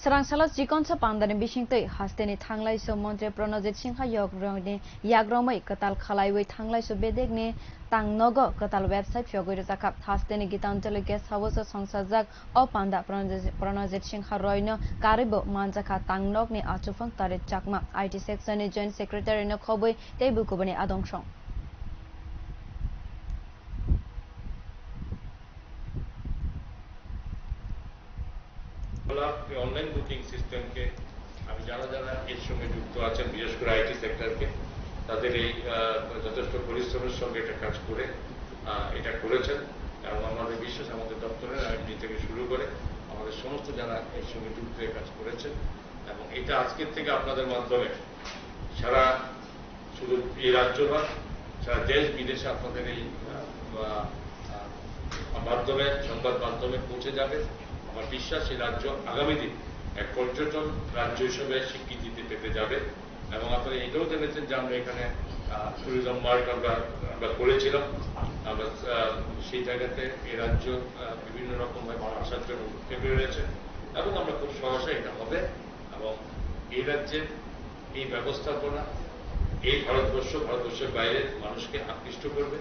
Sarangsalas jikonsa pandani bisingtui hasteni Thanglaisu Montre Pranajit Singha yogroni yagromai kwtal khalaiwi Thanglaisu bedegni tang nogo kwtal website phiyok jakkha hasteni Gitanjali guest house songsajak o panda Pranajit Singha roino karibo manjakha tang nogni achufang tarit chakma IT section ni joint secretary no khobui teibukubani adongsong online booking সিস্টেমকে আমি যারা যারা এর সঙ্গে যুক্ত আছেন বিশেষ করে আইটি সেক্টরকে তাদের এই যথেষ্ট পরিশ্রমের সঙ্গে এটা কাজ করে এটা করেছেন এবং আমাদের বিশ্বাস আমাদের দপ্তরের আইনি থেকে শুরু করে আমাদের সমস্ত যারা এর সঙ্গে যুক্ত হয়ে কাজ করেছেন এবং এটা আজকের থেকে আপনাদের মাধ্যমে সারা শুধু এই রাজ্য নয় সারা দেশ বিদেশে আপনাদের এই মাধ্যমে সংবাদ মাধ্যমে পৌঁছে যাবে। আমার বিশ্বাস এই রাজ্য আগামী দিন এক পর্যটন রাজ্য হিসেবে স্বীকৃতি পেতে যাবে এবং আপনারা এটাও জেনেছেন যে আমরা এখানে ট্যুরিজম মার্ক আমরা করেছিলাম। আমরা সেই জায়গাতে এই রাজ্য বিভিন্ন রকমভাবে আসার জন্য উদ্যোগী রয়েছে এবং আমরা খুব সহসাই এটা হবে এবং এই রাজ্যের এই ব্যবস্থাপনা এই ভারতবর্ষের বাইরে মানুষকে আকৃষ্ট করবে।